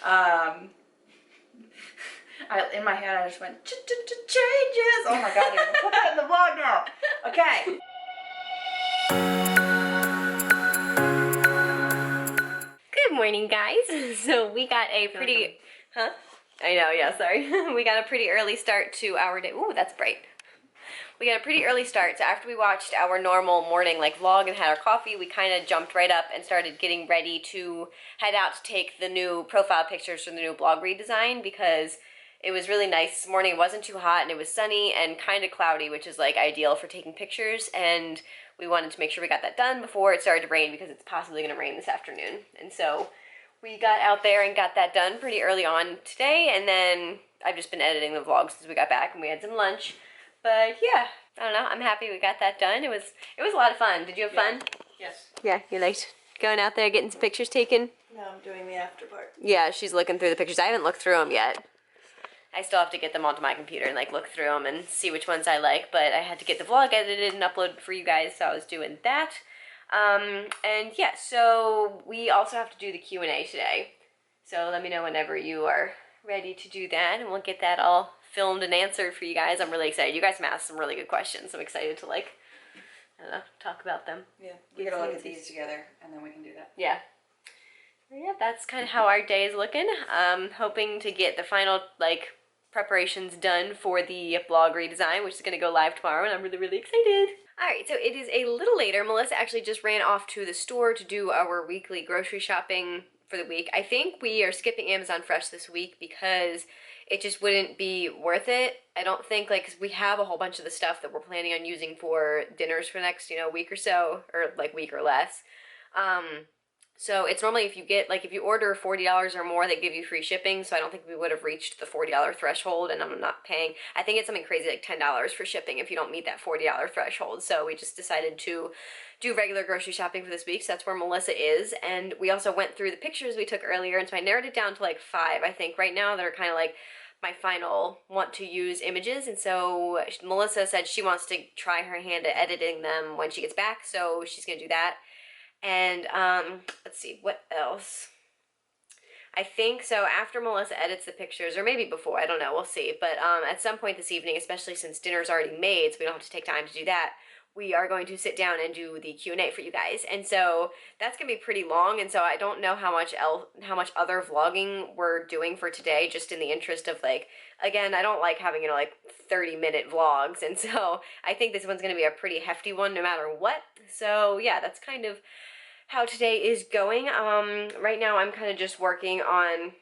In my head, I just went, changes. Oh my God, I'm gonna put that in the vlog now. Okay. Good morning, guys. So we got a pretty, I know, yeah, sorry. We got a pretty early start to our day. Ooh, that's bright. We got a pretty early start, so after we watched our normal morning vlog and had our coffee, we kind of jumped right up and started getting ready to head out to take the new profile pictures for the new blog redesign, because it was really nice this morning. It wasn't too hot and it was sunny and kind of cloudy, which is ideal for taking pictures, and we wanted to make sure we got that done before it started to rain, because it's possibly going to rain this afternoon. And so we got out there and got that done pretty early on today, and then I've just been editing the vlog since we got back and we had some lunch. But yeah, I don't know, I'm happy we got that done. It was a lot of fun. Did you have fun? Yes. Yeah, you liked going out there, getting some pictures taken? No, I'm doing the after part. Yeah, she's looking through the pictures. I haven't looked through them yet. I still have to get them onto my computer and look through them and see which ones I like, but I had to get the vlog edited and uploaded for you guys, so I was doing that. And yeah, so we also have to do the Q&A today. So let me know whenever you are ready to do that, and we'll get that all filmed and answered for you guys. I'm really excited. You guys have asked some really good questions. I'm excited to I don't know, talk about them. Yeah, we gotta look at these together, and then we can do that. Yeah. Yeah, that's kind of how our day is looking. Hoping to get the final preparations done for the blog redesign, which is going to go live tomorrow, and I'm really, really excited. Alright, so it is a little later. Melissa actually just ran off to the store to do our weekly grocery shopping for the week. I think we are skipping Amazon Fresh this week because it just wouldn't be worth it. I don't think, 'cause we have a whole bunch of the stuff that we're planning on using for dinners for the next, week or so, or week or less. So it's normally if you get, if you order $40 or more, they give you free shipping, so I don't think we would have reached the $40 threshold, and I'm not paying, I think it's something crazy $10 for shipping if you don't meet that $40 threshold, so we just decided to do regular grocery shopping for this week, so that's where Melissa is, and we also went through the pictures we took earlier, and so I narrowed it down to 5, I think, right now, that are kind of my final want to use images, and so Melissa said she wants to try her hand at editing them when she gets back, so she's gonna do that. And, let's see, what else? I think, so after Melissa edits the pictures, or maybe before, I don't know, we'll see, but, at some point this evening, especially since dinner's already made, so we don't have to take time to do that, we are going to sit down and do the Q&A for you guys, and so that's gonna be pretty long, and so I don't know how much other vlogging we're doing for today, just in the interest of, again, I don't like having, 30-minute vlogs, and so I think this one's gonna be a pretty hefty one no matter what, so yeah, that's kind of how today is going. Right now I'm kind of just working on,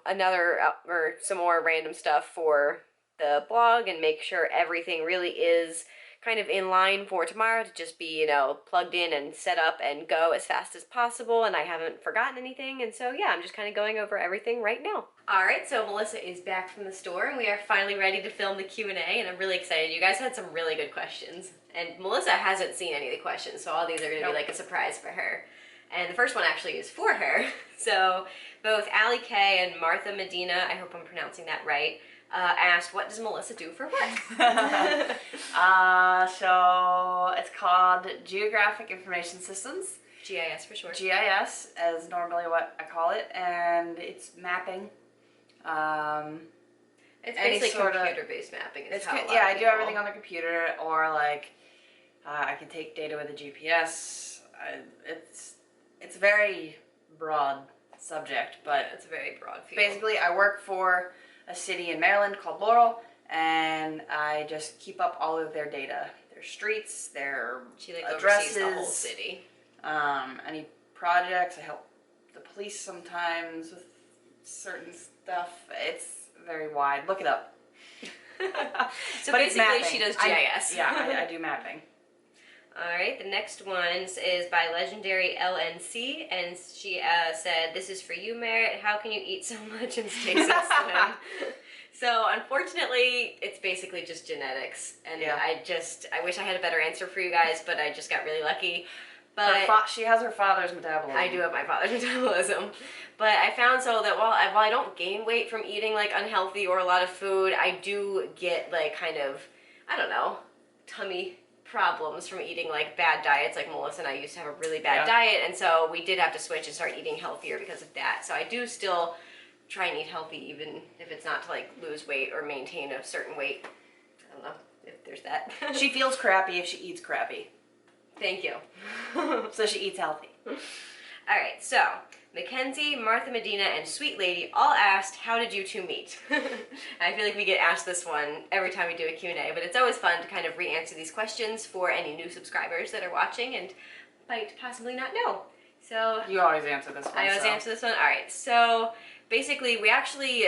another, or some more random stuff for the blog, and make sure everything really is kind of in line for tomorrow to just be, plugged in and set up and go as fast as possible, and I haven't forgotten anything, and so yeah, I'm just kind of going over everything right now. Alright, so Melissa is back from the store, and we are finally ready to film the Q&A, and I'm really excited. You guys had some really good questions, and Melissa hasn't seen any of the questions, so all these are going to be a surprise for her. And the first one actually is for her. So both Allie K and Martha Medina, I hope I'm pronouncing that right, asked, what does Melissa do for work? So it's called Geographic Information Systems. GIS for short. GIS is normally what I call it, and it's mapping. It's basically computer-based mapping. Yeah, I do everything on the computer, or I can take data with a GPS. It's a very broad subject, but it's a very broad field. Basically, I work for a city in Maryland called Laurel, and I just keep up all of their data, their streets, their addresses, oversees the whole city. Any projects. I help the police sometimes with certain stuff. It's very wide. Look it up. So but basically, she does GIS. I do mapping. Alright, the next one is by Legendary LNC, and she said, this is for you, Merrit. How can you eat so much and stay so slim? So, unfortunately, it's basically just genetics, and yeah. I wish I had a better answer for you guys, but I just got really lucky. But she has her father's metabolism. I do have my father's metabolism. But I found that while I don't gain weight from eating, unhealthy or a lot of food, I do get, kind of, I don't know, tummy problems from eating bad diets. Melissa and I used to have a really bad diet, and so we did have to switch and start eating healthier because of that. So I do still try and eat healthy, even if it's not to like lose weight or maintain a certain weight. I don't know if there's that. She feels crappy if she eats crappy. Thank you. So she eats healthy. All right, so Mackenzie, Martha Medina, and Sweet Lady all asked, how did you two meet? I feel like we get asked this one every time we do a Q&A, but it's always fun to kind of re-answer these questions for any new subscribers that are watching and might possibly not know. So You always answer this one. I always answer this one? All right, so basically we actually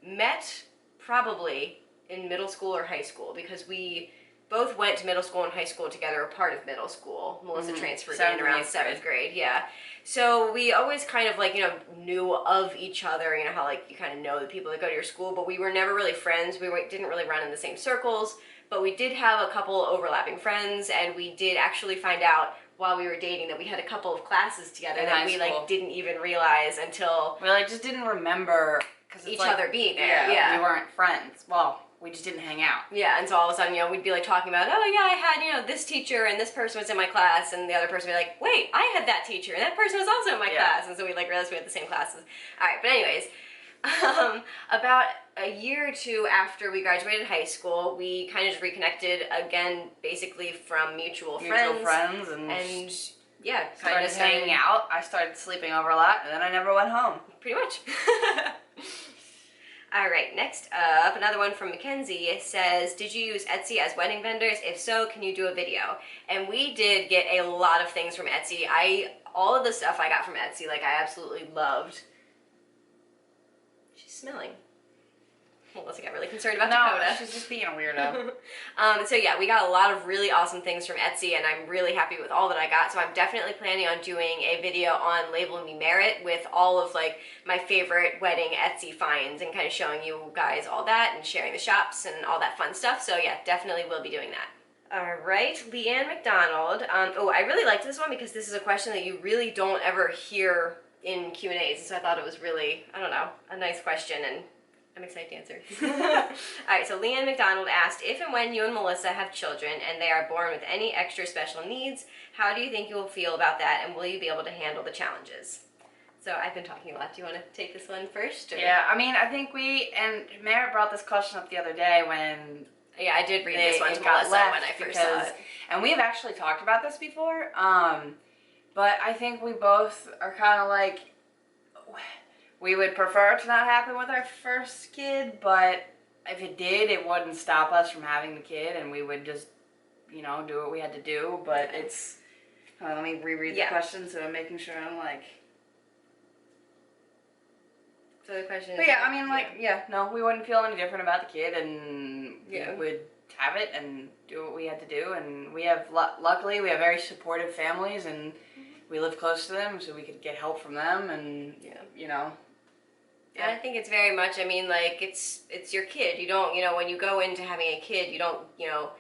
met probably in middle school or high school because we both went to middle school and high school together, a part of middle school. Melissa transferred in around 7th grade, yeah. So we always kind of like, you know, knew of each other, you know, how like you kind of know the people that go to your school, but we were never really friends. We didn't really run in the same circles, but we did have a couple overlapping friends, and we did actually find out while we were dating that we had a couple of classes together In that high we school. like didn't even realize until We like just didn't remember because each other being there. We weren't friends. Well, we just didn't hang out. Yeah, and so all of a sudden, you know, we'd be like talking about, oh yeah, I had, you know, this teacher and this person was in my class, and the other person would be like, wait, I had that teacher and that person was also in my class, and so we like realized we had the same classes. All right, but anyways, about a year or two after we graduated high school, we kind of just reconnected again, basically from mutual friends, and yeah, kind of started hanging out. I started sleeping over a lot, and then I never went home. Pretty much. All right, next up, another one from Mackenzie. It says, did you use Etsy as wedding vendors? If so, can you do a video? And we did get a lot of things from Etsy. All of the stuff I got from Etsy, like, I absolutely loved. She's smelling. Melissa got really concerned about Dakota. She's just being a weirdo. So yeah, we got a lot of really awesome things from Etsy, and I'm really happy with all that I got. So I'm definitely planning on doing a video on Label Me Merrit with all of like my favorite wedding Etsy finds and kind of showing you guys all that and sharing the shops and all that fun stuff. So yeah, definitely will be doing that. All right, Leanne McDonald. Oh, I really liked this one because this is a question that you really don't ever hear in Q&As. So I thought it was really, I don't know, a nice question, and I'm excited to answer. Alright, so Leanne McDonald asked, if and when you and Melissa have children and they are born with any extra special needs, how do you think you will feel about that, and will you be able to handle the challenges? So I've been talking a lot. Do you want to take this one first? Or? Yeah, I mean, I think and Merritt brought this question up the other day when... Yeah, I did read this one to Melissa when I first saw it. And we've actually talked about this before, but I think we both are kind of like... We would prefer it to not happen with our first kid, but if it did, it wouldn't stop us from having the kid, and we would just, you know, do what we had to do. But it's... let me reread the question, so I'm making sure I'm like... So the question is... But yeah, I mean, like, no, we wouldn't feel any different about the kid, and we would have it and do what we had to do. And we have, luckily, we have very supportive families, and we live close to them, so we could get help from them, and, you know... And I think it's very much, I mean, like, it's your kid. You don't, you know, when you go into having a kid, you don't, you know,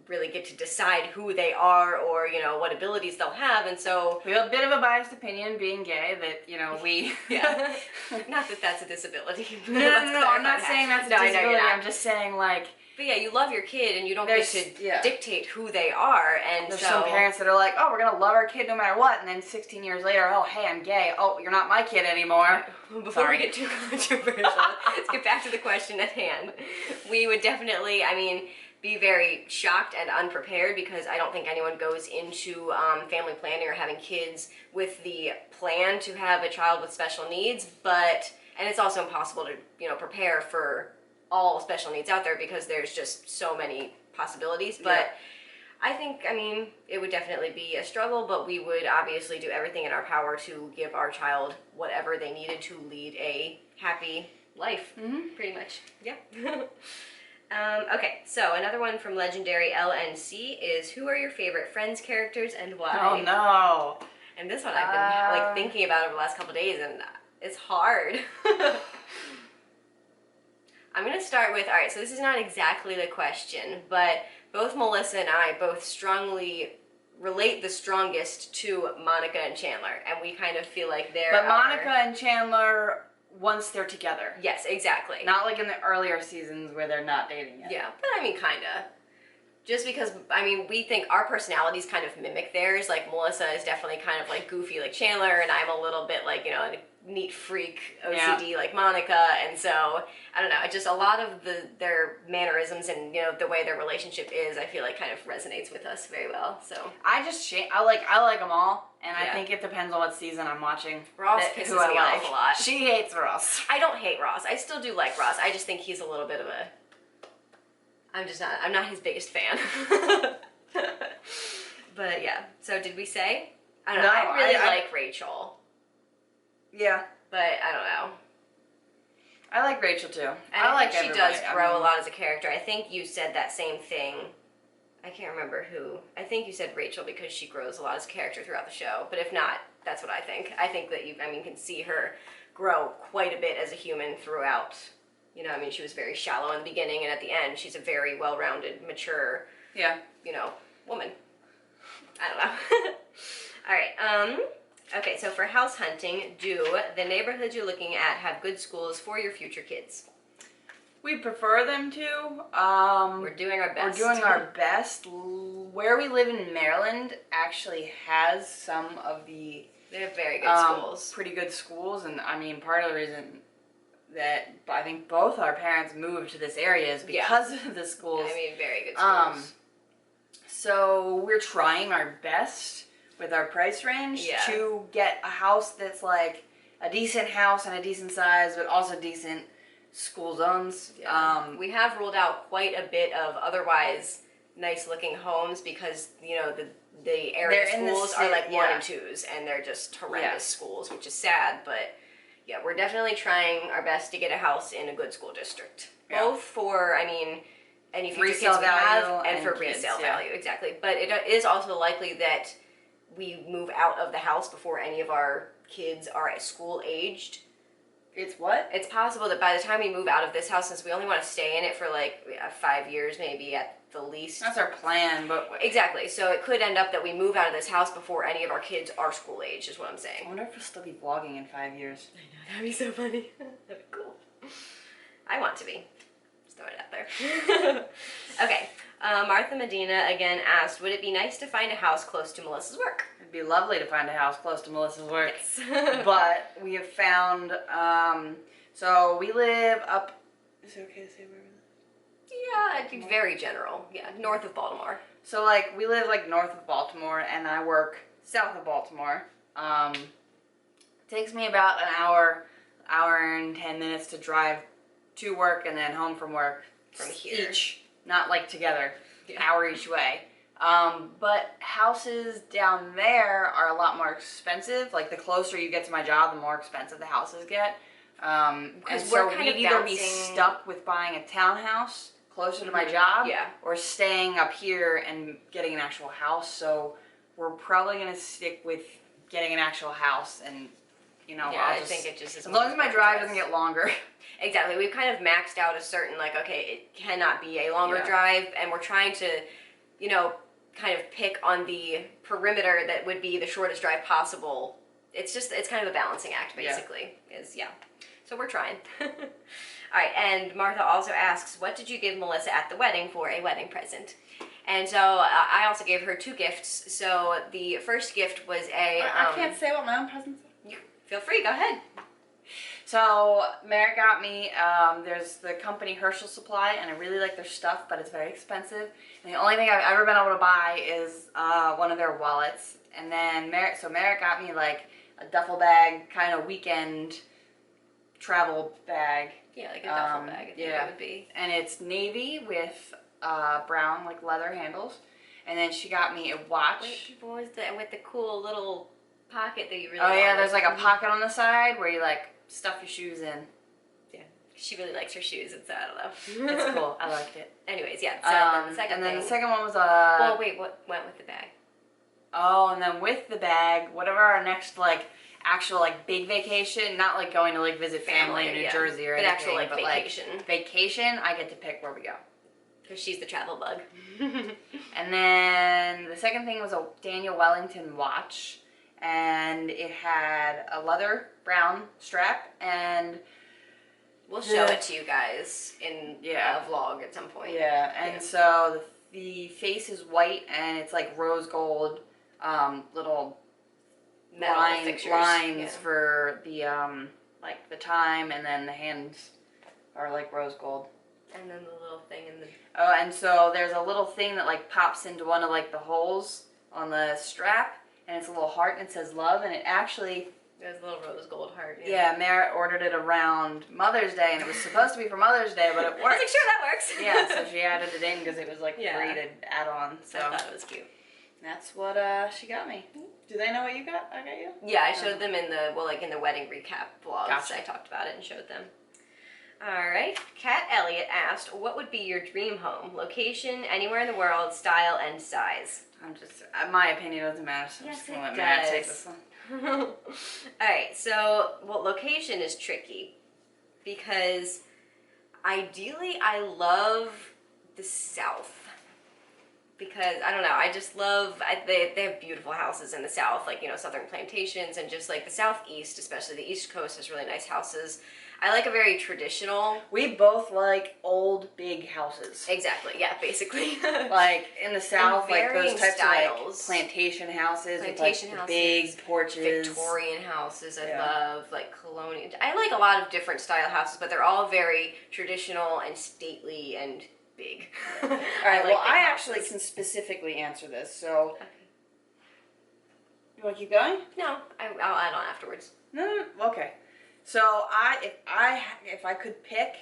really get to decide who they are or, you know, what abilities they'll have, and so... We have a bit of a biased opinion, being gay, that, you know, we... Not that that's a disability. No, I'm not saying that's a disability, I'm just saying, like... But yeah, you love your kid, and you don't get to dictate who they are, and there's some parents that are like, oh, we're gonna love our kid no matter what, and then 16 years later, oh, hey, I'm gay. Oh, you're not my kid anymore. Before we get too controversial, let's get back to the question at hand. We would definitely, I mean, be very shocked and unprepared, because I don't think anyone goes into family planning or having kids with the plan to have a child with special needs, and it's also impossible to, you know, prepare for all special needs out there because there's just so many possibilities. But I think, I mean, it would definitely be a struggle, but we would obviously do everything in our power to give our child whatever they needed to lead a happy life, pretty much. Yeah. Okay, so another one from Legendary LNC is, who are your favorite Friends characters and why? Oh no. And this one I've been like thinking about over the last couple days, and it's hard. I'm going to start with, alright, so this is not exactly the question, but both Melissa and I both strongly relate the strongest to Monica and Chandler, and we kind of feel like they're Monica and Chandler, once they're together. Yes, exactly. Not like in the earlier seasons where they're not dating yet. Yeah, but I mean, kinda. Just because, I mean, we think our personalities kind of mimic theirs. Like, Melissa is definitely kind of like goofy like Chandler, and I'm a little bit like, you know, a neat freak OCD like Monica. And so, I don't know, it just a lot of their mannerisms and, you know, the way their relationship is, I feel like kind of resonates with us very well. So I like them all, and I think it depends on what season I'm watching. Ross pisses me off a lot. She hates Ross. I don't hate Ross. I still do like Ross. I just think he's a little bit of a... I'm not his biggest fan. But yeah, so did we say? I don't know. I really like Rachel. Yeah. But I don't know. I like Rachel too. And I think she does grow a lot as a character. I think you said that same thing. I can't remember who. I think you said Rachel because she grows a lot as a character throughout the show. But if not, that's what I think. I think that you can see her grow quite a bit as a human throughout. You know, I mean, she was very shallow in the beginning, and at the end, she's a very well-rounded, mature, you know, woman. I don't know. All right. Okay, so for house hunting, do the neighborhoods you're looking at have good schools for your future kids? We prefer them to. We're doing our best. We're doing our best. Where we live in Maryland actually has some of the... They have very good schools. Pretty good schools, and I mean, part of the reason that I think both our parents moved to this area is because of the schools. I mean, very good schools. So we're trying our best with our price range to get a house that's like a decent house and a decent size, but also decent school zones. Yeah. We have ruled out quite a bit of otherwise nice looking homes because, you know, the area schools are like 1 and 2s, and they're just horrendous schools, which is sad, but yeah, we're definitely trying our best to get a house in a good school district. Both for, I mean, any future kids we have, and for resale value, exactly. But it is also likely that we move out of the house before any of our kids are at school aged. It's what? It's possible that by the time we move out of this house, since we only want to stay in it for like 5 years maybe at the least. That's our plan, but... Exactly, so it could end up that we move out of this house before any of our kids are school age, is what I'm saying. I wonder if we'll still be vlogging in 5 years. I know, that'd be so funny. That'd be cool. I want to be. Just throw it out there. Okay, Martha Medina again asked, would it be nice to find a house close to Melissa's work? It'd be lovely to find a house close to Melissa's work. Yes. But we have found, so we live up, is it okay to say where we live? Yeah, it'd be very general. Yeah, north of Baltimore. So like, we live like north of Baltimore, and I work south of Baltimore. Takes me about an hour and 10 minutes to drive to work and then home from work. From here. Each, not like together, hour each way. But houses down there are a lot more expensive. Like, the closer you get to my job, the more expensive the houses get. And so we'd either be stuck with buying a townhouse closer to my job, or staying up here and getting an actual house. So we're probably going to stick with getting an actual house, and, you know, I think it just is as long as my drive doesn't get longer. Exactly. We've kind of maxed out a certain, like, okay, it cannot be a longer drive, and we're trying to, you know, kind of pick on the perimeter that would be the shortest drive possible. It's just, it's kind of a balancing act, basically. So we're trying. All right, and Martha also asks, what did you give Melissa at the wedding for a wedding present? And so I also gave her 2 gifts. So the first gift was a... I can't say what my own presents are. Feel free, go ahead. So Merrit got me, there's the company Herschel Supply, and I really like their stuff, but it's very expensive. And the only thing I've ever been able to buy is one of their wallets. And then Merrit got me like a duffel bag, kind of weekend travel bag. Yeah, like a duffel bag, I think it would be. And it's navy with brown, like, leather handles. And then she got me a watch. Wait, what was that with the cool little pocket that you really wanted? There's like a pocket on the side where you, like, stuff your shoes in. Yeah, she really likes her shoes, and so I don't know. It's cool. I liked it. Anyways, yeah, so then the second thing. The second one was a... Well, wait, what went with the bag? Oh, and then with the bag, whatever our next, like, actual, like, big vacation, not like going to, like, visit family in New Jersey or anything, actual, like, vacation. Like, vacation, I get to pick where we go. Because she's the travel bug. And then the second thing was a Daniel Wellington watch, and it had a leather brown strap, and we'll show it to you guys in a vlog at some point. Yeah, and so the face is white and it's like rose gold, little Metal fixtures. lines for the like the time, and then the hands are like rose gold. And then the little thing in the... Oh, and so there's a little thing that like pops into one of like the holes on the strap, and it's a little heart and it says love, and it actually... There's a little rose gold heart. Yeah, Merrit ordered it around Mother's Day, and it was supposed to be for Mother's Day, but it worked. I was like, sure, that works. Yeah, so she added it in because it was like free to add on. So I thought it was cute. That's what she got me. Do they know what you got? I got you? Yeah, I showed them in the, well, like in the wedding recap vlogs. Gotcha. I talked about it and showed them. All right. Kat Elliott asked, what would be your dream home? Location, anywhere in the world, style, and size. I'm just, my opinion doesn't matter. So Yes, I'm just gonna it let Merrit does. take this one. All right, so, well, location is tricky because ideally I love the South. Because, I don't know, I just love, they have beautiful houses in the South, like, you know, southern plantations, and just like the Southeast, especially the East Coast, has really nice houses. I like a very traditional... We both like old, big houses. Exactly, yeah, basically. Like, in the South, like those types styles. of like plantation houses Plantation with like houses, big porches. Victorian houses, I love, like colonial. I like a lot of different style houses, but they're all very traditional and stately and big. All right, well, I actually can specifically answer this, so... Okay. You want to keep going? No, I'll add on afterwards. No, okay. So if I could pick,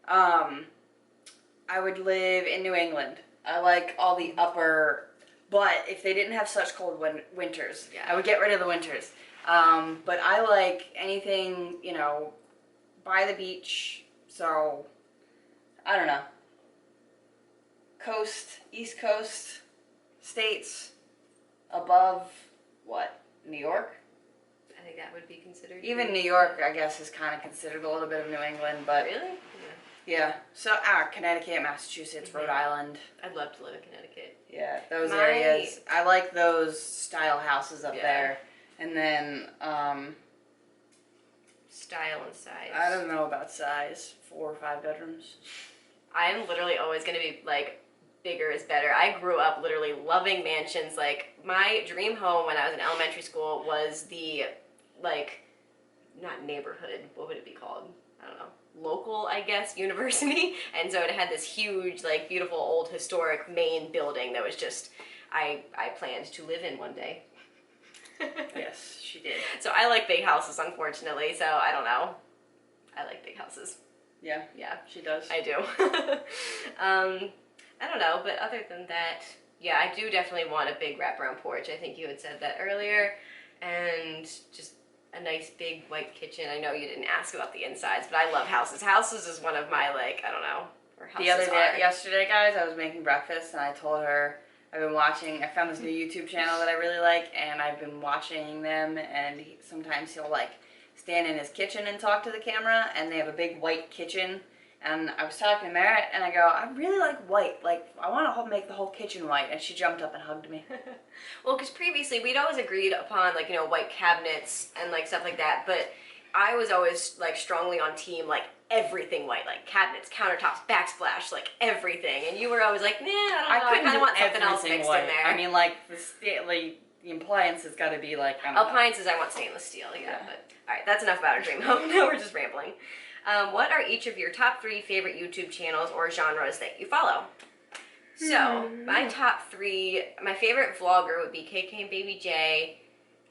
I would live in New England. I like all the upper, but if they didn't have such cold winters, I would get rid of the winters. But I like anything, you know, by the beach. So I don't know. Coast, East Coast, states, above what? New York? I think that would be considered. Even New York, I guess, is kind of considered a little bit of New England, but... Really? Yeah. So, Connecticut, Massachusetts, Rhode Island. I'd love to live in Connecticut. Yeah, those areas. I like those style houses up there. And then, style and size. I don't know about size. 4 or 5 bedrooms. I am literally always going to be, like, bigger is better. I grew up literally loving mansions. Like, my dream home when I was in elementary school was the, like, not neighborhood, what would it be called? I don't know. Local, I guess, university. And so it had this huge, like, beautiful old historic main building that was just, I planned to live in one day. Yes, she did. So I like big houses, unfortunately, so I don't know. I like big houses. Yeah. Yeah. She does. I do. I don't know, but other than that, yeah, I do definitely want a big wraparound porch. I think you had said that earlier. And just a nice big white kitchen. I know you didn't ask about the insides, but I love houses. Houses is one of my, like, I don't know, where houses yesterday, guys, I was making breakfast and I told her I found this new YouTube channel that I really like, and I've been watching them, and sometimes he'll, like, stand in his kitchen and talk to the camera, and they have a big white kitchen. And I was talking to Merrit, and I go, I really like white. Like, I want to make the whole kitchen white. And she jumped up and hugged me. Well, because previously we'd always agreed upon, like, you know, white cabinets and, like, stuff like that. But I was always, like, strongly on team, like, everything white. Like, cabinets, countertops, backsplash, like, everything. And you were always like, nah, I don't know. I kind of want something else mixed in there. I mean, like, the appliance has got to be, like, I don't know. Appliances, I want stainless steel, yeah. But, all right, that's enough about our dream home. Now we're just rambling. What are each of your top 3 favorite YouTube channels or genres that you follow? So, my top 3, my favorite vlogger would be KK and Baby J.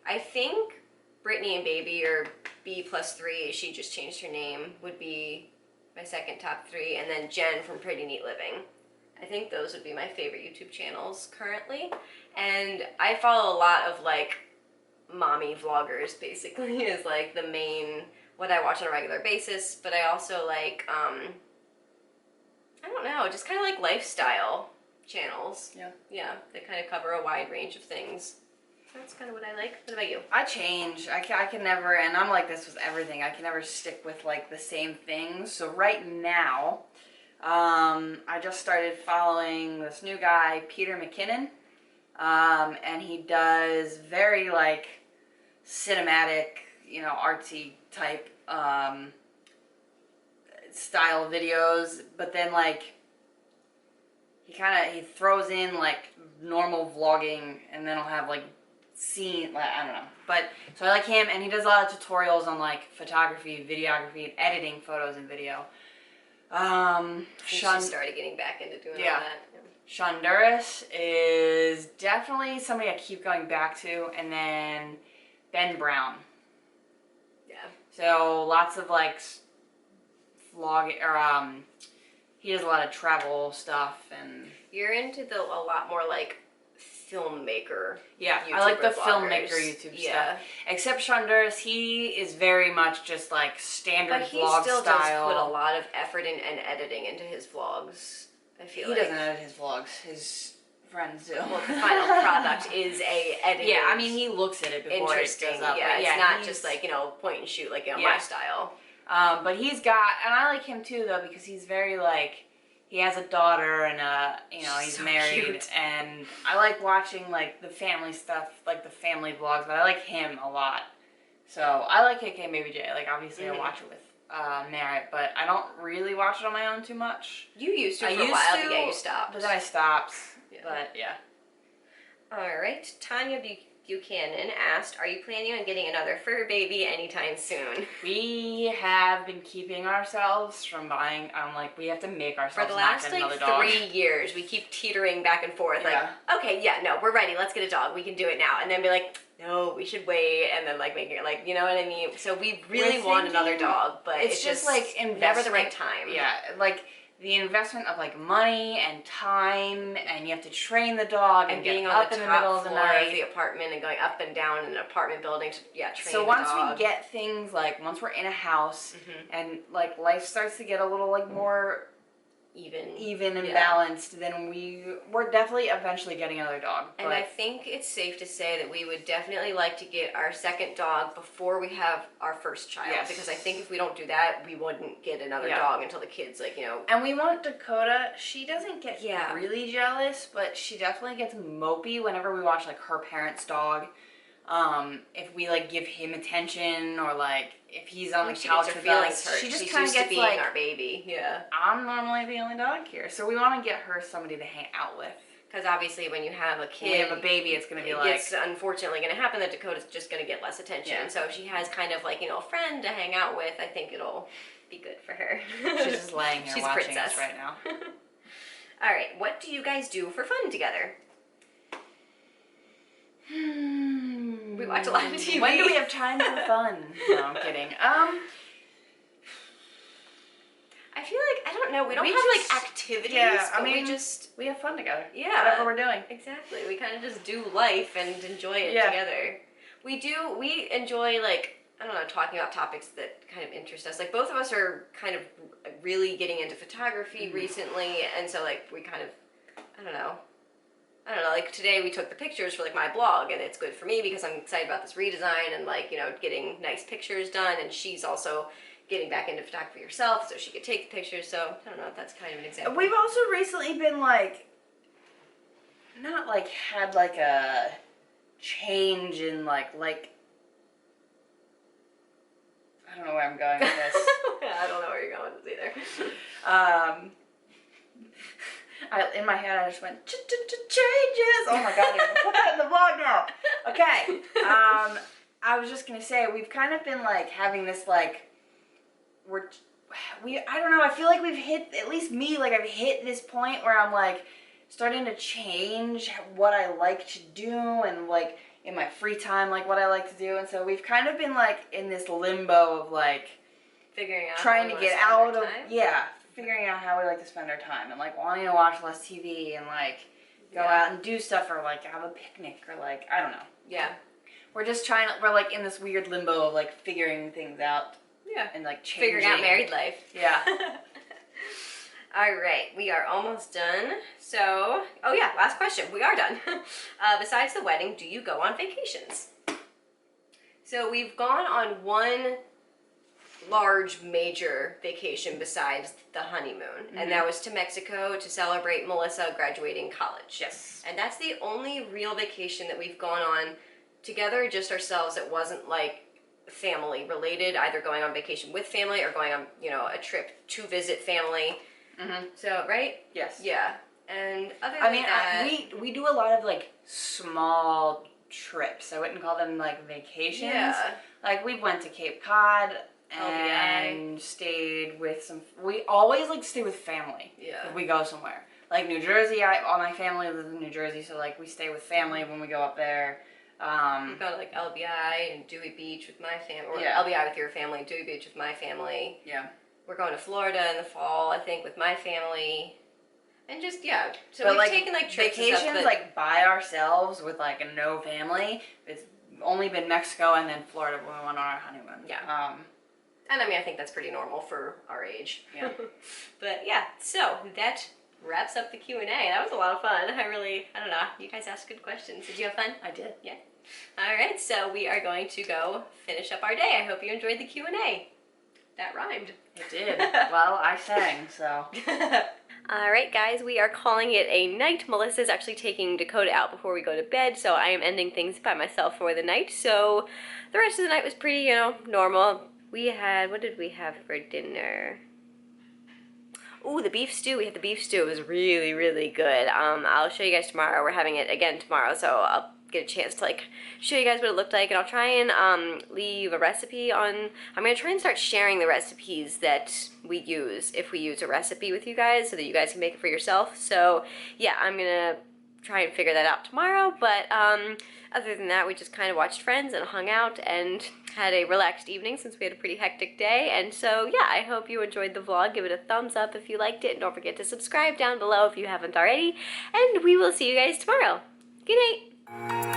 I think Brittany and Baby, or B+3, she just changed her name, would be my second top 3. And then Jen from Pretty Neat Living. I think those would be my favorite YouTube channels currently. And I follow a lot of, like, mommy vloggers, basically, is, like, the main... what I watch on a regular basis, but I also like, I don't know, just kind of like lifestyle channels. Yeah. Yeah, they kind of cover a wide range of things. That's kind of what I like. What about you? I change. I can never, and I'm like this with everything, I can never stick with, like, the same things. So right now, I just started following this new guy, Peter McKinnon, and he does very, like, cinematic, you know, artsy type style videos, but then, like, he throws in like normal vlogging, and then he'll have like I don't know. But so I like him, and he does a lot of tutorials on like photography, videography, and editing photos and video. She started getting back into doing all that. Shonduras is definitely somebody I keep going back to, and then Ben Brown. Yeah. So lots of like vlog or he does a lot of travel stuff, and you're into a lot more like filmmaker. Yeah, YouTuber I like the vloggers. filmmaker YouTube stuff. Except Shonduras, he is very much just like standard vlog style. But he still does put a lot of effort and editing into his vlogs. I feel he doesn't edit his vlogs. His friends do. Well, the final product is a edited. Yeah, I mean he looks at it before it goes up. Yeah, it's not just like point and shoot like my style. But he's got, and I like him too though because he's very like. He has a daughter and he's so married, cute. And I like watching like the family stuff, like the family vlogs. But I like him a lot, so I like KK Baby J. Like obviously I watch it with Merrit, but I don't really watch it on my own too much. You used to for a while, but yeah, you stopped. But then I stopped. Yeah. But yeah. All right, Tanya Buchanan asked, "Are you planning on getting another fur baby anytime soon?" We have been keeping ourselves from buying. We have to make ourselves for the last not get another 3 years. We keep teetering back and forth. Yeah. Like, okay, yeah, no, we're ready. Let's get a dog. We can do it now. And then be like, no, we should wait. And then like making it like, you know what I mean? So we really want another dog, but it's just like never the right time. Yeah, like. The investment of like money and time, and you have to train the dog and being on the middle of the night of the apartment and going up and down in an apartment building to train the dog. So once we get things like once we're in a house and like life starts to get a little like more even and balanced, then we're definitely eventually getting another dog. And I think it's safe to say that we would definitely like to get our second dog before we have our first child. Yes. Because I think if we don't do that, we wouldn't get another dog until the kids And we want Dakota. She doesn't get really jealous, but she definitely gets mopey whenever we watch like her parents' dog. If we like give him attention or like if he's on the couch with us, she just kind of gets like our baby. Yeah, I'm normally the only dog here, so we want to get her somebody to hang out with. Because obviously, when you have a kid, when you have a baby, it's going to be like it's unfortunately going to happen that Dakota's just going to get less attention. Yeah. So if she has kind of like a friend to hang out with, I think it'll be good for her. She's just laying here watching us right now. All right, what do you guys do for fun together? We watch a lot of TV. When do we have time for fun? No, I'm kidding. I feel like, I don't know, we don't have like activities, but we have fun together. Yeah. Whatever we're doing. Exactly. We kind of just do life and enjoy it together. We enjoy like, I don't know, talking about topics that kind of interest us. Like both of us are kind of really getting into photography recently, and so like we kind of, I don't know, like today we took the pictures for like my blog, and it's good for me because I'm excited about this redesign and like, getting nice pictures done, and she's also getting back into photography herself so she could take the pictures, so I don't know, that's kind of an example. We've also recently been like, not like had like a change in like, I don't know where I'm going with this. I don't know where you're going with this either. In my head, I just went, changes! Oh my god, I'm gonna put that in the vlog now! Okay, I was just gonna say, we've kind of been like having this like, I don't know, I feel like we've hit, at least me, like I've hit this point where I'm like starting to change what I like to do and like in my free time, like what I like to do, and so we've kind of been like in this limbo of like figuring out trying to get out of figuring out how we like to spend our time and like wanting to watch less TV and like go out and do stuff or like have a picnic or like I don't know. Yeah. We're just we're like in this weird limbo of like figuring things out. Yeah. And like changing. Figuring out married life. Yeah. All right, we are almost done. So, oh yeah, last question. We are done. Besides the wedding, do you go on vacations? So we've gone on one large major vacation besides the honeymoon, and that was to Mexico to celebrate Melissa graduating college. Yes. And that's the only real vacation that we've gone on together, just ourselves. It wasn't like family related, either going on vacation with family or going on, a trip to visit family. So, right? Yes. Yeah. And other I than mean, that, we do a lot of like small trips. I wouldn't call them like vacations. yeah. Like we went to Cape Cod LBI. and stayed with some. We always like stay with family. Yeah. If we go somewhere. Like New Jersey, all my family lives in New Jersey, so like we stay with family when we go up there. We've gone to like LBI and Dewey Beach with my family, or Yeah. LBI with your family, Dewey Beach with my family. Yeah. We're going to Florida in the fall, I think, with my family. And just, yeah. So But we've like taken like trips vacations, and stuff, but like by ourselves with like no family. It's only been Mexico and then Florida when we went on our honeymoon. Yeah. And I mean, I think that's pretty normal for our age. Yeah. But yeah, so that wraps up the Q&A. That was a lot of fun. I don't know, you guys asked good questions. Did you have fun? I did. Yeah. All right, so we are going to go finish up our day. I hope you enjoyed the Q&A. That rhymed. It did. Well, I sang, so. All right, guys, we are calling it a night. Melissa's actually taking Dakota out before we go to bed, so I am ending things by myself for the night. So the rest of the night was pretty, normal. We had, what did we have for dinner? Ooh, the beef stew. We had the beef stew. It was really, really good. I'll show you guys tomorrow. We're having it again tomorrow, so I'll get a chance to like show you guys what it looked like, and I'll try and leave a recipe on. I'm gonna try and start sharing the recipes that we use if we use a recipe with you guys, so that you guys can make it for yourself. So yeah, I'm gonna try and figure that out tomorrow. But other than that, we just kind of watched Friends and hung out and had a relaxed evening since we had a pretty hectic day. And so yeah, I hope you enjoyed the vlog. Give it a thumbs up if you liked it, and don't forget to subscribe down below if you haven't already. And we will see you guys tomorrow. Good night.